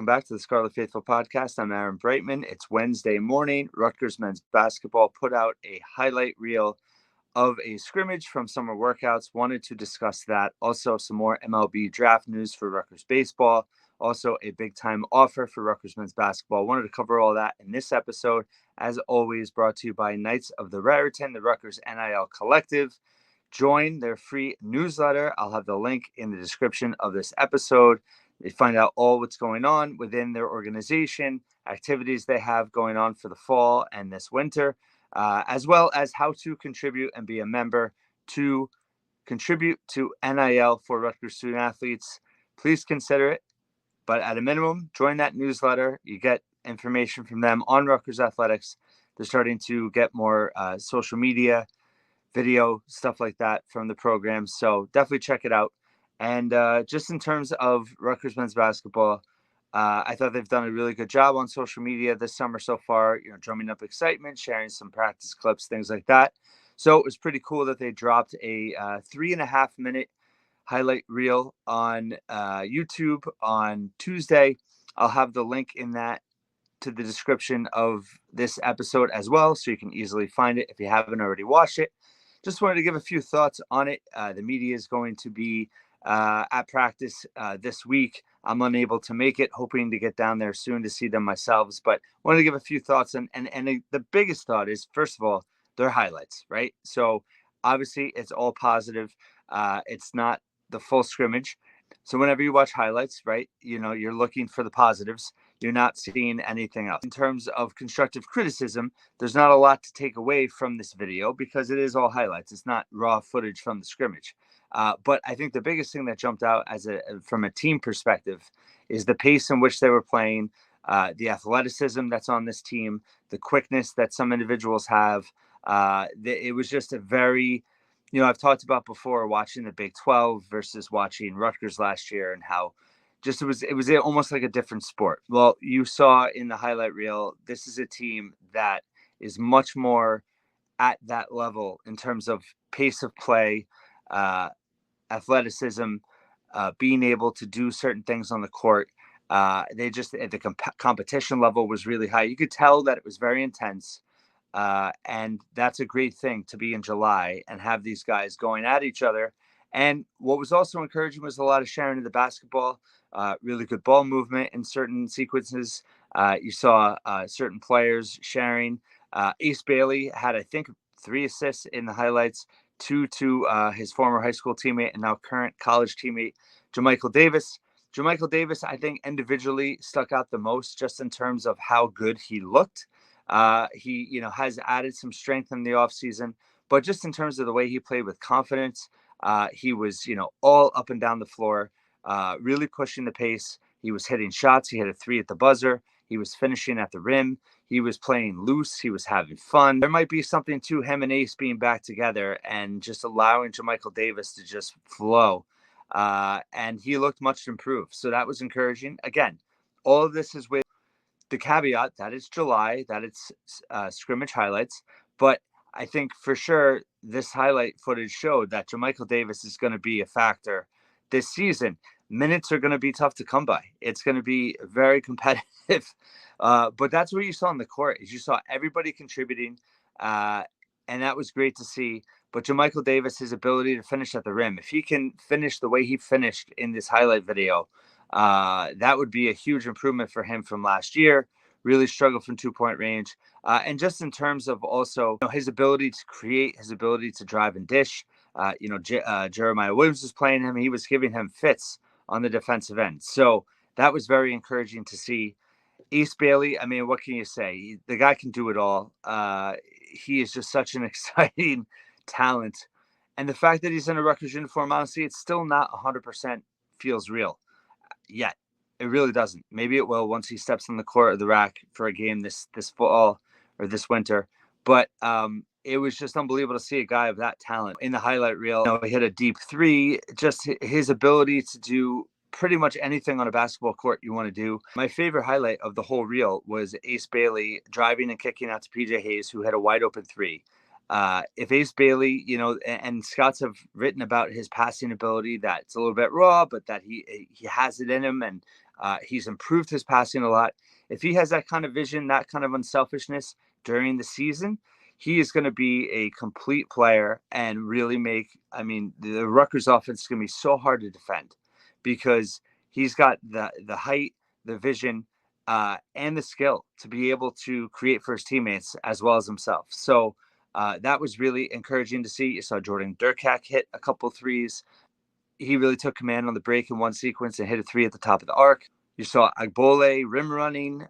back to the Scarlet Faithful podcast. I'm Aaron Brightman. It's Wednesday morning. Rutgers men's basketball put out a highlight reel of a scrimmage from summer workouts. Wanted to discuss that. Also, some more MLB draft news for Rutgers baseball. Also, a big-time offer for Rutgers men's basketball. Wanted to cover all that in this episode. As always, brought to you by Knights of the Raritan, the Rutgers NIL Collective. Join their free newsletter. I'll have the link in the description of this episode. They find out all what's going on within their organization, activities they have going on for the fall and this winter, as well as how to contribute and be a member to contribute to NIL for Rutgers student athletes. Please consider it. But at a minimum, join that newsletter. You get information from them on Rutgers athletics. They're starting to get more social media, video, stuff like that from the program. So definitely check it out. And just in terms of Rutgers men's basketball, I thought they've done a really good job on social media this summer so far, drumming up excitement, sharing some practice clips, things like that. So it was pretty cool that they dropped a 3.5-minute highlight reel on YouTube on Tuesday. I'll have the link in that to the description of this episode as well, so you can easily find it if you haven't already watched it. Just wanted to give a few thoughts on it. The media is going to be at practice this week. I'm unable to make it, hoping to get down there soon to see them myself, but wanted to give a few thoughts. And the biggest thought is, first of all, their highlights, right? So obviously it's all positive. It's not the full scrimmage. So whenever you watch highlights, right, you're looking for the positives. You're not seeing anything else. In terms of constructive criticism, there's not a lot to take away from this video because it is all highlights. It's not raw footage from the scrimmage. But I think the biggest thing that jumped out from a team perspective is the pace in which they were playing, the athleticism that's on this team, the quickness that some individuals have. It was just a very, I've talked about before watching the Big 12 versus watching Rutgers last year and how just it was almost like a different sport. Well, you saw in the highlight reel, this is a team that is much more at that level in terms of pace of play, athleticism, being able to do certain things on the court. The competition level was really high. You could tell that it was very intense. And that's a great thing to be in July and have these guys going at each other. And what was also encouraging was a lot of sharing of the basketball, really good ball movement in certain sequences. You saw certain players sharing. Ace Bailey had, I think, 3 assists in the highlights, 2 to his former high school teammate and now current college teammate, Jermichael Davis. Jermichael Davis, I think, individually stuck out the most just in terms of how good he looked. He, has added some strength in the offseason, but just in terms of the way he played with confidence, he was, all up and down the floor, really pushing the pace. He was hitting shots. He hit a 3 at the buzzer. He was finishing at the rim. He was playing loose. He was having fun. There might be something to him and Ace being back together and just allowing Jermichael Davis to just flow. And he looked much improved. So that was encouraging. Again, all of this is with the caveat that it's July, that it's scrimmage highlights. But I think for sure this highlight footage showed that Jermichael Davis is going to be a factor this season. Minutes are going to be tough to come by. It's going to be very competitive. But that's what you saw on the court is you saw everybody contributing. And that was great to see. But Jermichael Davis, his ability to finish at the rim, if he can finish the way he finished in this highlight video, that would be a huge improvement for him from last year. Really struggled from 2-point range. And just in terms of also his ability to create, his ability to drive and dish, Jeremiah Williams was playing him. He was giving him fits on the defensive end. So that was very encouraging to see. Ace Bailey, I mean, what can you say? The guy can do it all. He is just such an exciting talent. And the fact that he's in a Rutgers uniform, honestly, it's still not 100% feels real yet. It really doesn't. Maybe it will once he steps on the court of the rack for a game this fall or this winter. But it was just unbelievable to see a guy of that talent in the highlight reel. He hit a deep 3. Just his ability to do pretty much anything on a basketball court you want to do. My favorite highlight of the whole reel was Ace Bailey driving and kicking out to PJ Hayes, who had a wide open 3. If Ace Bailey, and Scouts have written about his passing ability, that it's a little bit raw, but that he has it in him. And He's improved his passing a lot. If he has that kind of vision, that kind of unselfishness during the season, he is going to be a complete player and really make. I mean, the Rutgers offense is going to be so hard to defend because he's got the height, the vision, and the skill to be able to create for his teammates as well as himself. So that was really encouraging to see. You saw Jordan Durkak hit a couple threes. He really took command on the break in one sequence and hit a three at the top of the arc. You saw Agbole rim running.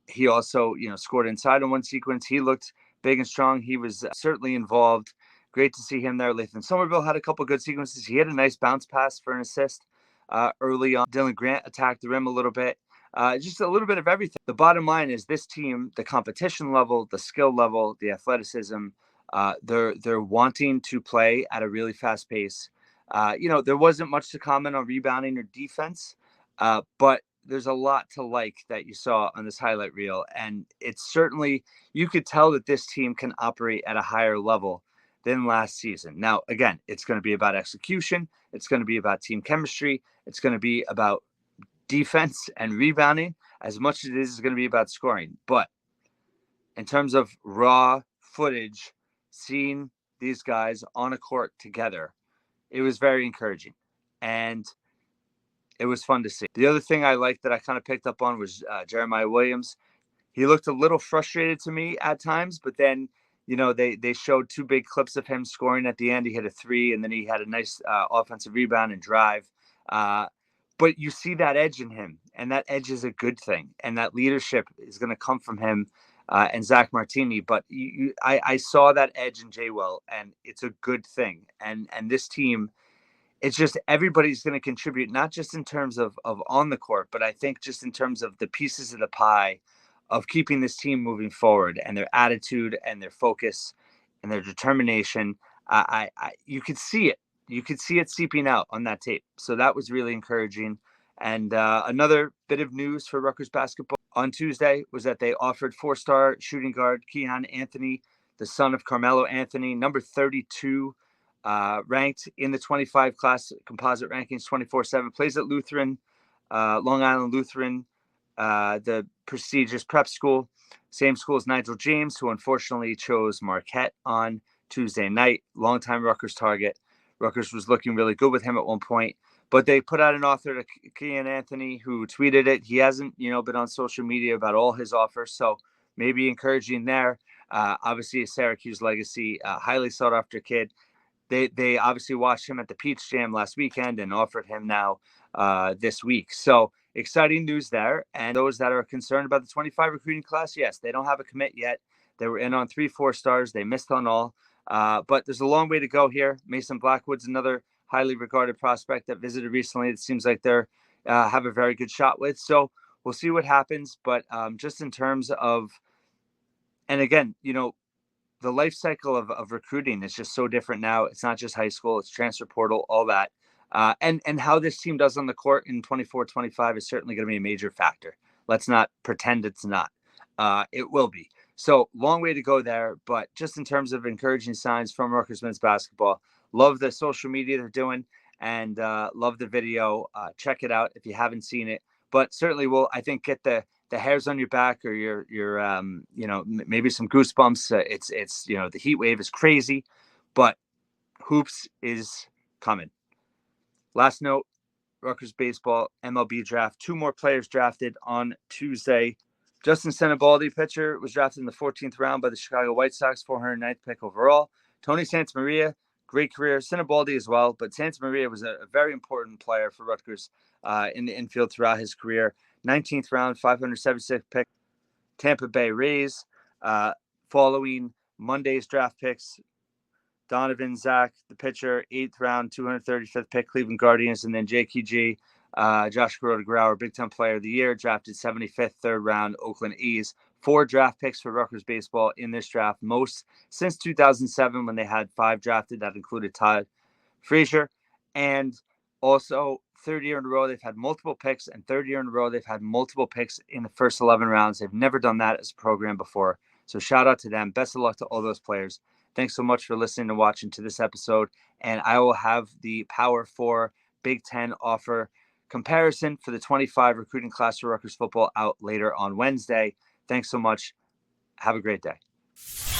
He also, scored inside in one sequence. He looked big and strong. He was certainly involved. Great to see him there. Lathan Somerville had a couple good sequences. He had a nice bounce pass for an assist early on. Dylan Grant attacked the rim a little bit. Just a little bit of everything. The bottom line is this team, the competition level, the skill level, the athleticism, they're wanting to play at a really fast pace. There wasn't much to comment on rebounding or defense, but there's a lot to like that you saw on this highlight reel. And it's certainly, you could tell that this team can operate at a higher level than last season. Now, again, it's going to be about execution. It's going to be about team chemistry. It's going to be about defense and rebounding as much as it is going to be about scoring. But in terms of raw footage, seeing these guys on a court together, it was very encouraging and it was fun to see. The other thing I liked that I kind of picked up on was Jeremiah Williams. He looked a little frustrated to me at times, but then, they showed two big clips of him scoring at the end. He hit a three and then he had a nice offensive rebound and drive. But you see that edge in him, and that edge is a good thing. And that leadership is going to come from him and Zach Martini. But I saw that edge in Jaywell, and it's a good thing. And this team, it's just everybody's going to contribute, not just in terms of on the court, but I think just in terms of the pieces of the pie of keeping this team moving forward and their attitude and their focus and their determination. You could see it. You could see it seeping out on that tape. So that was really encouraging. And another bit of news for Rutgers basketball on Tuesday was that they offered four-star shooting guard Kiyan Anthony, the son of Carmelo Anthony, number 32, ranked in the 25 class composite rankings 24/7, plays at Lutheran, Long Island Lutheran, the prestigious prep school, same school as Nigel James, who unfortunately chose Marquette on Tuesday night, longtime Rutgers target. Rutgers was looking really good with him at one point, but they put out an offer to Kiyan Anthony, who tweeted it. He hasn't, been on social media about all his offers, so maybe encouraging there. Obviously, a Syracuse legacy, highly sought after kid. They obviously watched him at the Peach Jam last weekend and offered him now this week. So exciting news there. And those that are concerned about the 25 recruiting class, yes, they don't have a commit yet. They were in on 3 4-stars. They missed on all. But there's a long way to go here. Mason Blackwood's another highly regarded prospect that visited recently. It seems like they're have a very good shot with. So we'll see what happens. But just in terms of, and again, the life cycle of recruiting is just so different now. It's not just high school, it's transfer portal, all that. And how this team does on the court in 24-25 is certainly going to be a major factor. Let's not pretend it's not. It will be. So long way to go there. But just in terms of encouraging signs from Rutgers men's basketball, love the social media they're doing and love the video. Check it out if you haven't seen it. But certainly will, I think, get the hairs on your back or your maybe some goosebumps. It's the heat wave is crazy, but hoops is coming. Last note, Rutgers baseball, MLB draft. 2 more players drafted on Tuesday. Justin Sinibaldi, pitcher, was drafted in the 14th round by the Chicago White Sox, 409th pick overall. Tony Santamaria, great career. Sinibaldi as well, but Santamaria was a very important player for Rutgers in the infield throughout his career. 19th round, 576th pick, Tampa Bay Rays. Following Monday's draft picks, Donovan Zach, the pitcher, 8th round, 235th pick, Cleveland Guardians, and then JKG, Josh Kuroda-Grauer, Big Ten Player of the Year, drafted 75th, 3rd round, Oakland A's. 4 draft picks for Rutgers baseball in this draft, most since 2007 when they had 5 drafted. That included Todd Frazier. And also, 3rd year in a row, they've had multiple picks, and 3rd year in a row, they've had multiple picks in the first 11 rounds. They've never done that as a program before. So shout out to them. Best of luck to all those players. Thanks so much for listening and watching to this episode. And I will have the Power 4 Big Ten offer comparison for the 25 recruiting class for Rutgers football out later on Wednesday. Thanks so much. Have a great day.